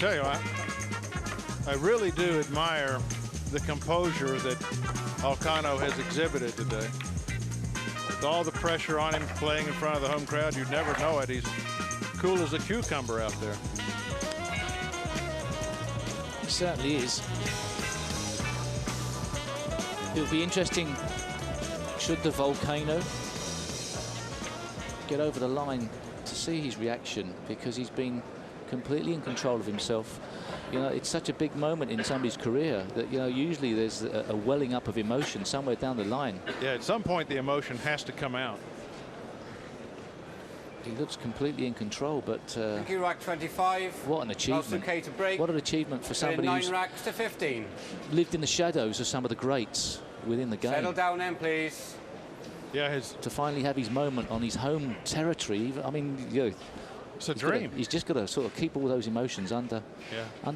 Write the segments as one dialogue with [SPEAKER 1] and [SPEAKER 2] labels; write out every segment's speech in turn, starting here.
[SPEAKER 1] tell you, I really do admire the composure that Alcano has exhibited today. With all the pressure on him playing in front of the home crowd, you'd never know it. He's cool as a cucumber out there.
[SPEAKER 2] He certainly is. It'll be interesting, should the Volcano get over the line, to see his reaction, because he's been completely in control of himself. You know, it's such a big moment in somebody's career that, you know, usually there's a welling up of emotion somewhere down the line.
[SPEAKER 1] Yeah, at some point the emotion has to come out.
[SPEAKER 2] He looks completely in control, but
[SPEAKER 3] thank you, rack 25.
[SPEAKER 2] What an achievement.
[SPEAKER 3] Souquet to break.
[SPEAKER 2] What an achievement for somebody
[SPEAKER 3] 9
[SPEAKER 2] who's
[SPEAKER 3] racks to 15.
[SPEAKER 2] lived in the shadows of some of the greats within the game.
[SPEAKER 3] Settle down then, please.
[SPEAKER 1] Yeah,
[SPEAKER 2] to finally have his moment on his home territory. I mean, you know,
[SPEAKER 1] it's a dream.
[SPEAKER 2] He's just got to sort of keep all those emotions under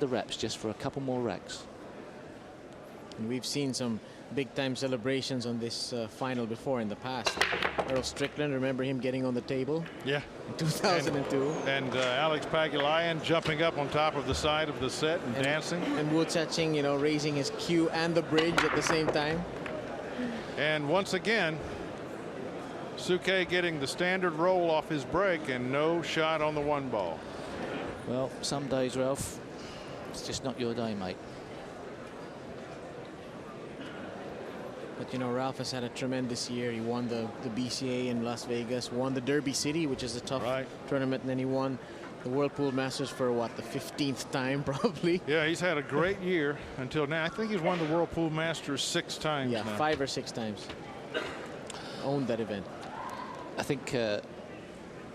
[SPEAKER 2] wraps just for a couple more racks.
[SPEAKER 4] And we've seen some big-time celebrations on this final before in the past. Earl Strickland, remember him getting on the table?
[SPEAKER 1] Yeah.
[SPEAKER 4] In 2002.
[SPEAKER 1] And Alex Pagulayan jumping up on top of the side of the set and dancing.
[SPEAKER 4] And Wu Cha-Ching, you know, raising his cue and the bridge at the same time.
[SPEAKER 1] And once again, Souquet getting the standard roll off his break and no shot on the 1 ball.
[SPEAKER 2] Well, some days, Ralph, it's just not your day, mate.
[SPEAKER 4] But, you know, Ralf has had a tremendous year. He won the BCA in Las Vegas, won the Derby City, which is a tough tournament, and then he won the Whirlpool Masters for, what, the 15th time, probably?
[SPEAKER 1] Yeah, he's had a great year until now. I think he's won the Whirlpool Masters 6 times
[SPEAKER 4] now. 5 or 6 times. Owned that event.
[SPEAKER 2] I think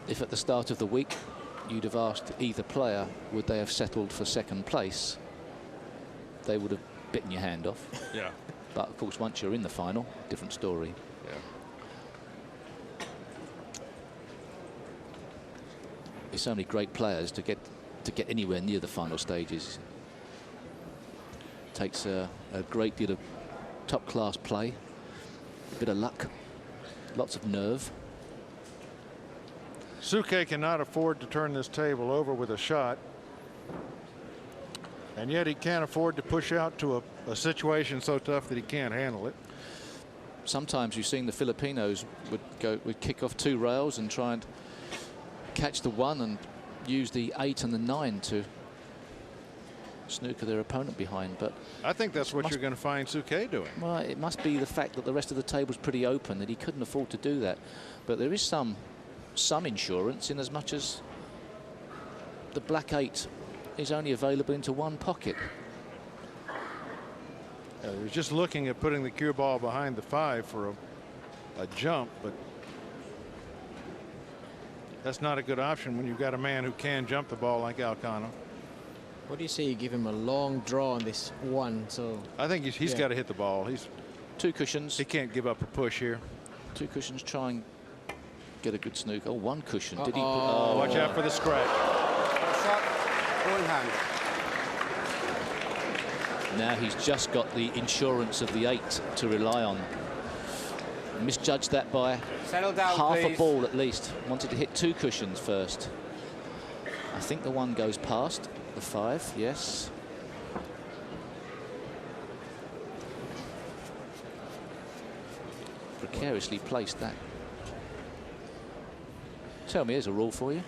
[SPEAKER 2] if at the start of the week you'd have asked either player would they have settled for 2nd place, they would have bitten your hand off.
[SPEAKER 1] Yeah.
[SPEAKER 2] But of course, once you're in the final, different story.
[SPEAKER 1] Yeah.
[SPEAKER 2] There's so many great players to get anywhere near the final stages. It takes a great deal of top-class play, a bit of luck, lots of nerve.
[SPEAKER 1] Souquet cannot afford to turn this table over with a shot. And yet he can't afford to push out to a situation so tough that he can't handle it.
[SPEAKER 2] Sometimes you've seen the Filipinos would kick off 2 rails and try and catch the 1 and use the 8 and the 9 to snooker their opponent behind. But
[SPEAKER 1] I think that's what you're going to find Souquet doing.
[SPEAKER 2] Well, it must be the fact that the rest of the table's pretty open, that he couldn't afford to do that. But there is some insurance, in as much as the black 8 is only available into 1 pocket.
[SPEAKER 1] He was just looking at putting the cue ball behind the 5 for a jump, but that's not a good option when you've got a man who can jump the ball like Alcano.
[SPEAKER 4] What do you say? You give him a long draw on this 1, so
[SPEAKER 1] I think he's got to hit the ball. He's
[SPEAKER 2] 2 cushions.
[SPEAKER 1] He can't give up a push here.
[SPEAKER 2] 2 cushions, try and get a good snook. Oh, 1 cushion. Did he?
[SPEAKER 1] Oh, watch out for the scratch.
[SPEAKER 3] Shot, one hand.
[SPEAKER 2] Now he's just got the insurance of the 8 to rely on. Misjudged that by
[SPEAKER 3] Settle down,
[SPEAKER 2] half
[SPEAKER 3] please.
[SPEAKER 2] a ball at least. Wanted to hit 2 cushions first. I think the 1 goes past the 5. Yes. Precariously placed that. Tell me, there's a rule for you.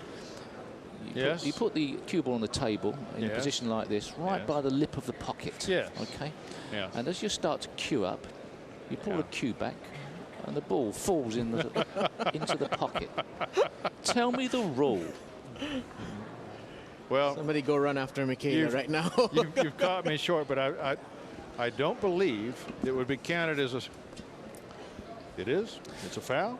[SPEAKER 2] You put the cue ball on the table in a position like this, right by the lip of the pocket.
[SPEAKER 1] Yes.
[SPEAKER 2] Okay.
[SPEAKER 1] Yeah.
[SPEAKER 2] And as you start to cue up, you pull the cue back, and the ball falls in the into the pocket. Tell me the rule.
[SPEAKER 1] Well,
[SPEAKER 4] somebody go run after Michaela right now.
[SPEAKER 1] you've caught me short, but I don't believe it would be counted as a. It is. It's a foul.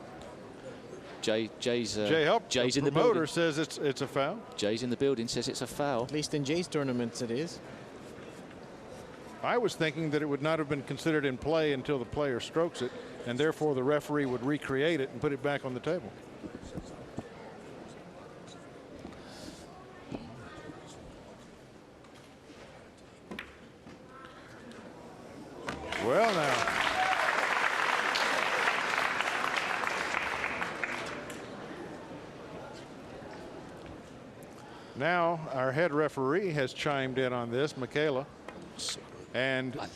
[SPEAKER 2] Jay's in
[SPEAKER 1] the promoter says it's a foul.
[SPEAKER 2] Jay's in the building, says it's a foul.
[SPEAKER 4] At least in Jay's tournaments it is.
[SPEAKER 1] I was thinking that it would not have been considered in play until the player strokes it, and therefore the referee would recreate it and put it back on the table. Well, now. Now our head referee has chimed in on this, Michaela, and
[SPEAKER 2] I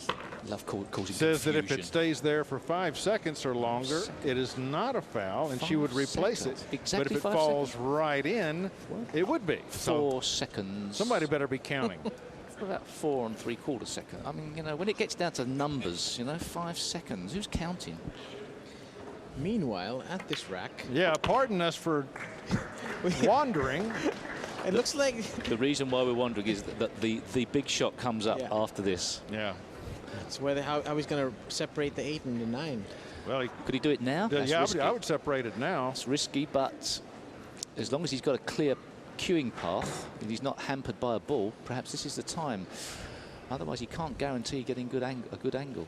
[SPEAKER 2] love causing
[SPEAKER 1] says that if it
[SPEAKER 2] confusion.
[SPEAKER 1] stays there for 5 seconds or longer, it is not a foul, and she would replace it.
[SPEAKER 2] Exactly.
[SPEAKER 1] But if it falls right in, it would be.
[SPEAKER 2] 4 seconds.
[SPEAKER 1] Somebody better be counting.
[SPEAKER 2] About 4 3/4 seconds. I mean, you know, when it gets down to numbers, you know, 5 seconds. Who's counting?
[SPEAKER 4] Meanwhile, at this rack,
[SPEAKER 1] Yeah, pardon us for wandering.
[SPEAKER 4] it looks like
[SPEAKER 2] The reason why we're wondering is that the big shot comes up
[SPEAKER 4] Yeah.
[SPEAKER 2] after this.
[SPEAKER 1] Yeah.
[SPEAKER 4] it's whether how he's going to separate the 8 and the 9.
[SPEAKER 1] Well,
[SPEAKER 2] Could he do it now? That's
[SPEAKER 1] yeah,
[SPEAKER 2] risky.
[SPEAKER 1] I would separate it now.
[SPEAKER 2] It's risky, but as long as he's got a clear queuing path and he's not hampered by a ball, perhaps this is the time. Otherwise, he can't guarantee getting a good angle.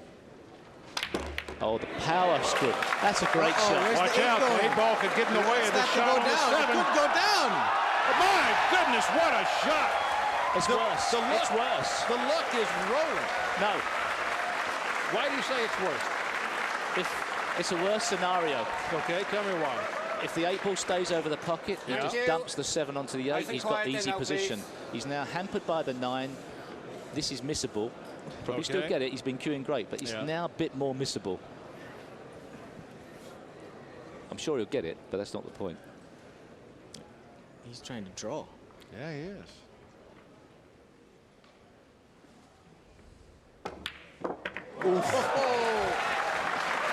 [SPEAKER 2] Oh, the power strip. That's a great
[SPEAKER 4] Uh-oh,
[SPEAKER 2] shot.
[SPEAKER 4] where's
[SPEAKER 1] Watch
[SPEAKER 4] the 8
[SPEAKER 1] out, the
[SPEAKER 4] going?
[SPEAKER 1] 8 ball could get in the way of the
[SPEAKER 4] That
[SPEAKER 1] shot
[SPEAKER 4] could
[SPEAKER 1] on
[SPEAKER 4] go
[SPEAKER 1] the
[SPEAKER 4] down. It
[SPEAKER 1] 7.
[SPEAKER 4] could go down.
[SPEAKER 1] Oh, my goodness, what a shot.
[SPEAKER 2] It's worse. It's worse.
[SPEAKER 1] The luck is rolling.
[SPEAKER 2] No,
[SPEAKER 1] Why do you say it's worse?
[SPEAKER 2] it's a worse scenario.
[SPEAKER 1] Okay, tell me why.
[SPEAKER 2] If the 8 ball stays over the pocket, he
[SPEAKER 1] Yeah.
[SPEAKER 2] just
[SPEAKER 3] Thank you.
[SPEAKER 2] dumps the 7 onto the 8.
[SPEAKER 3] Nice and
[SPEAKER 2] He's got
[SPEAKER 3] quiet then
[SPEAKER 2] easy
[SPEAKER 3] now,
[SPEAKER 2] position.
[SPEAKER 3] please.
[SPEAKER 2] He's now hampered by the 9. This is missable. Probably still
[SPEAKER 1] Okay.
[SPEAKER 2] get it. He's been queuing great, but he's
[SPEAKER 1] Yeah.
[SPEAKER 2] now a bit more missable. I'm sure he'll get it, but that's not the point.
[SPEAKER 4] He's trying to draw.
[SPEAKER 1] Yeah, he is.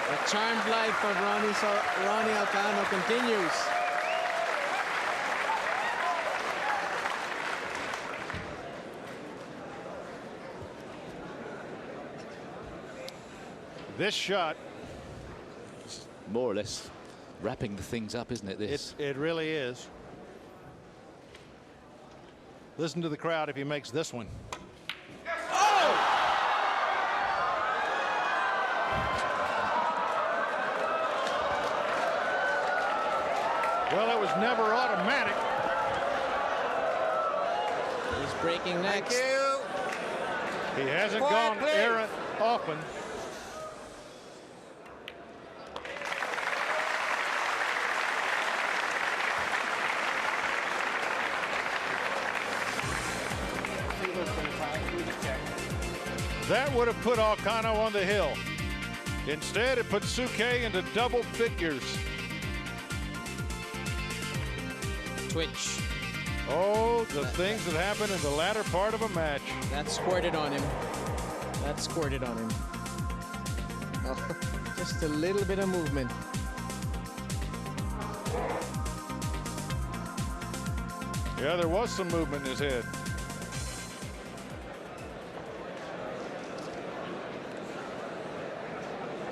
[SPEAKER 4] The charmed life of Ronnie Alcano continues.
[SPEAKER 1] This shot,
[SPEAKER 2] More or less wrapping the things up, isn't it, this?
[SPEAKER 1] it really is. Listen to the crowd if he makes this one. Well, it was never automatic.
[SPEAKER 4] He's breaking
[SPEAKER 3] Thank
[SPEAKER 4] next.
[SPEAKER 3] you.
[SPEAKER 1] He hasn't
[SPEAKER 3] Quiet,
[SPEAKER 1] gone
[SPEAKER 3] please.
[SPEAKER 1] errant often. That would have put Alcano on the hill. Instead, it put Souquet into double figures.
[SPEAKER 4] Twitch.
[SPEAKER 1] Oh, the things that happen in the latter part of a match.
[SPEAKER 4] That squirted on him. That squirted on him. Oh, just a little bit of movement.
[SPEAKER 1] Yeah, there was some movement in his head.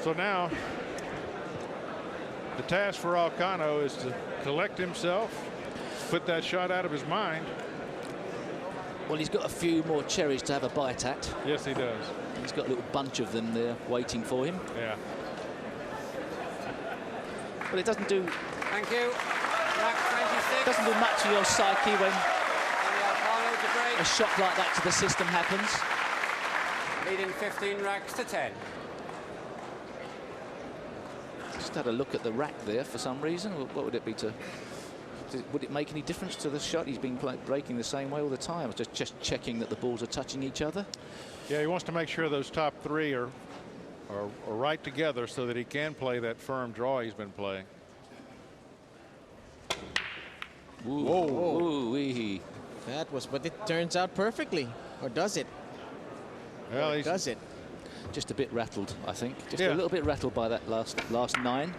[SPEAKER 1] So now, the task for Alcano is to collect himself, put that shot out of his mind.
[SPEAKER 2] Well, he's got a few more cherries to have a bite at.
[SPEAKER 1] Yes, he does.
[SPEAKER 2] He's got a little bunch of them there waiting for him.
[SPEAKER 1] Yeah.
[SPEAKER 2] But it doesn't do
[SPEAKER 3] Thank you. Rack 26.
[SPEAKER 2] doesn't do much to your psyche when
[SPEAKER 3] And the Alcano to break.
[SPEAKER 2] a shot like that to the system happens.
[SPEAKER 3] Leading 15 racks to 10.
[SPEAKER 2] Just had a look at the rack there for some reason. What would it be would it make any difference to the shot? He's been breaking the same way all the time. Just checking that the balls are touching each other.
[SPEAKER 1] Yeah, he wants to make sure those top three are right together so that he can play that firm draw he's been playing.
[SPEAKER 2] Ooh,
[SPEAKER 1] Whoa.
[SPEAKER 2] ooh-wee.
[SPEAKER 4] That was, but it turns out perfectly. Or does it?
[SPEAKER 1] Well,
[SPEAKER 4] Or
[SPEAKER 1] he's,
[SPEAKER 4] does it?
[SPEAKER 2] Just a bit rattled, I think. Just
[SPEAKER 1] Yeah.
[SPEAKER 2] a little bit rattled by that last 9.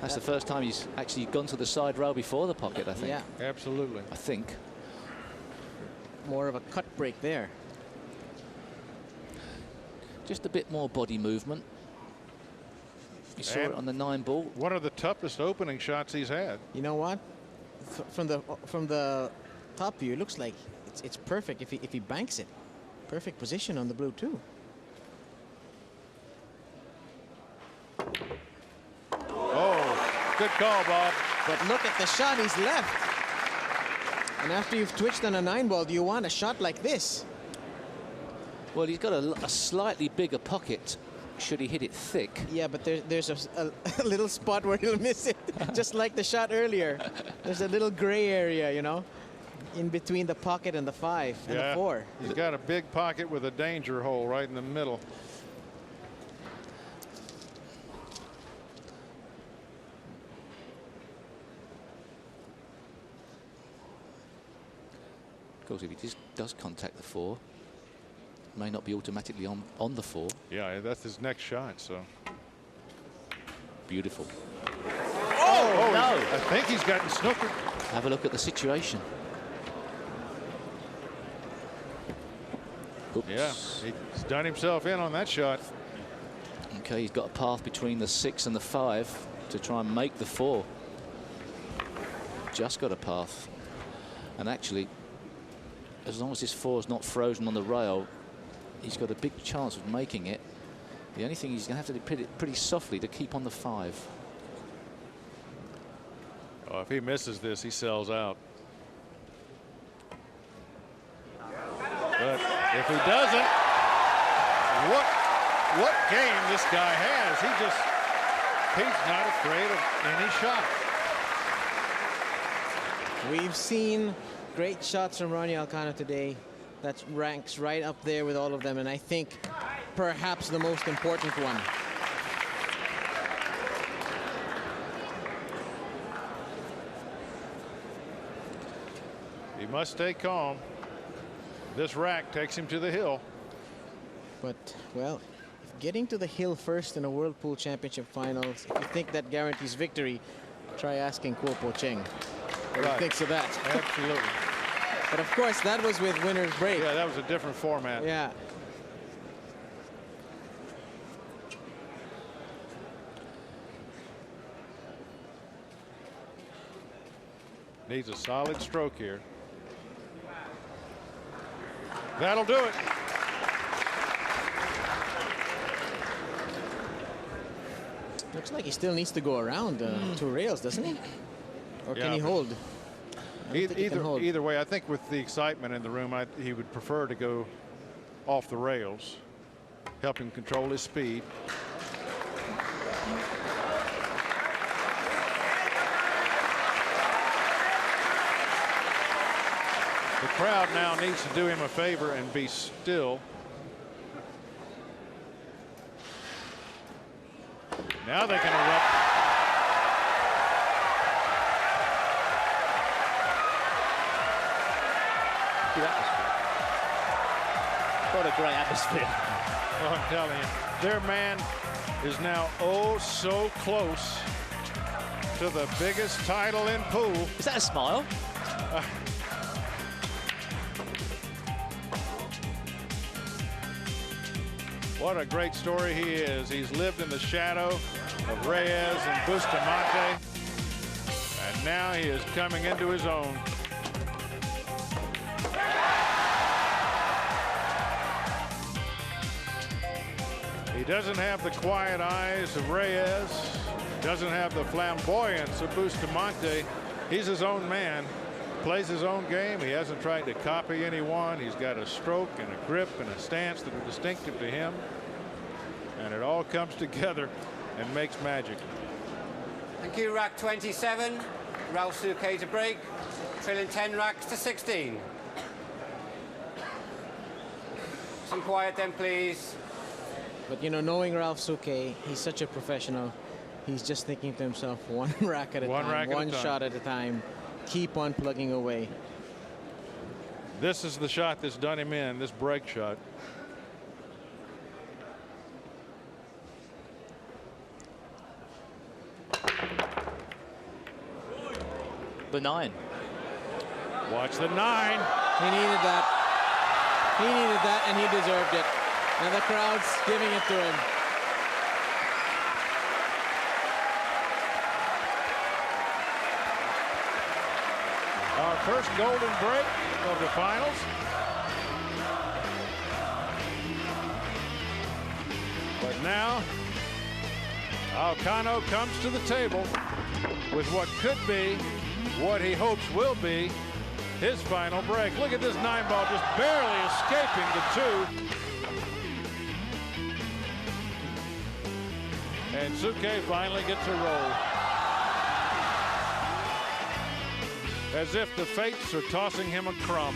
[SPEAKER 2] That's the first time he's actually gone to the side rail before the pocket, I think.
[SPEAKER 4] Yeah,
[SPEAKER 1] absolutely.
[SPEAKER 2] I think.
[SPEAKER 4] more of a cut break there.
[SPEAKER 2] Just a bit more body movement. You saw
[SPEAKER 1] And
[SPEAKER 2] it on the 9 ball.
[SPEAKER 1] one of the toughest opening shots he's had.
[SPEAKER 4] You know what? From the top view, it looks like it's perfect if he banks it. Perfect position on the blue too.
[SPEAKER 1] Oh, good call, Bob.
[SPEAKER 4] But look at the shot he's left. And after you've twitched on a 9 ball, do you want a shot like this?
[SPEAKER 2] Well, he's got a slightly bigger pocket should he hit it thick.
[SPEAKER 4] Yeah, but there's a little spot where he'll miss it, just like the shot earlier. There's a little gray area, you know. in between the pocket and the 5 and the 4.
[SPEAKER 1] He's got a big pocket with a danger hole right in the middle.
[SPEAKER 2] Of course, if he just does contact the 4, may not be automatically on the 4.
[SPEAKER 1] Yeah, that's his next shot. So
[SPEAKER 2] beautiful.
[SPEAKER 1] Oh
[SPEAKER 2] no!
[SPEAKER 1] I think he's gotten snookered.
[SPEAKER 2] Have a look at the situation. Oops.
[SPEAKER 1] Yeah, he's done himself in on that shot.
[SPEAKER 2] Okay, he's got a path between the 6 and the 5 to try and make the 4. Just got a path, and actually, as long as this 4 is not frozen on the rail, he's got a big chance of making it. The only thing he's going to have to do pretty softly to keep on the 5.
[SPEAKER 1] Oh, if he misses this, he sells out. But if he doesn't, what game this guy has. He's not afraid of any shot.
[SPEAKER 4] We've seen great shots from Ronnie Alcano today. That ranks right up there with all of them, and I think perhaps the most important one.
[SPEAKER 1] He must stay calm. This rack takes him to the hill.
[SPEAKER 4] But, well, getting to the hill first in a World Pool Championship Finals, if you think that guarantees victory, try asking Kuo Po Cheng what he thinks of that.
[SPEAKER 1] Absolutely.
[SPEAKER 4] But of course, that was with winner's break.
[SPEAKER 1] Yeah, that was a different format.
[SPEAKER 4] Yeah.
[SPEAKER 1] Needs a solid stroke here. That'll do it.
[SPEAKER 4] Looks like he still needs to go around 2 rails, doesn't he? Or can he hold?
[SPEAKER 1] Either way, I think with the excitement in the room, he would prefer to go off the rails, help him control his speed. The crowd now needs to do him a favor and be still. Now they can erupt.
[SPEAKER 2] Good atmosphere. What a great atmosphere.
[SPEAKER 1] Oh, I'm telling you, their man is now oh so close to the biggest title in pool.
[SPEAKER 2] Is that a smile?
[SPEAKER 1] What a great story he is. He's lived in the shadow of Reyes and Bustamante, and now he is coming into his own. He doesn't have the quiet eyes of Reyes, doesn't have the flamboyance of Bustamante. He's his own man, plays his own game. He hasn't tried to copy anyone. He's got a stroke and a grip and a stance that are distinctive to him. And it all comes together and makes magic.
[SPEAKER 3] Thank you, rack 27. Ralf Souquet to break, trailing 10 racks to 16. Some quiet then, please.
[SPEAKER 4] But, you know, knowing Ralf Souquet, he's such a professional. He's just thinking to himself, one rack at a time, one shot at a time. Keep on plugging away.
[SPEAKER 1] This is the shot that's done him in, this break shot.
[SPEAKER 2] The 9.
[SPEAKER 1] Watch the 9.
[SPEAKER 4] He needed that. He needed that, and he deserved it. And the crowd's giving it to him.
[SPEAKER 1] Our first golden break of the finals. But now, Alcano comes to the table with what could be, what he hopes will be, his final break. Look at this 9-ball just barely escaping the 2. And Souquet finally gets a roll. as if the fates are tossing him a crumb.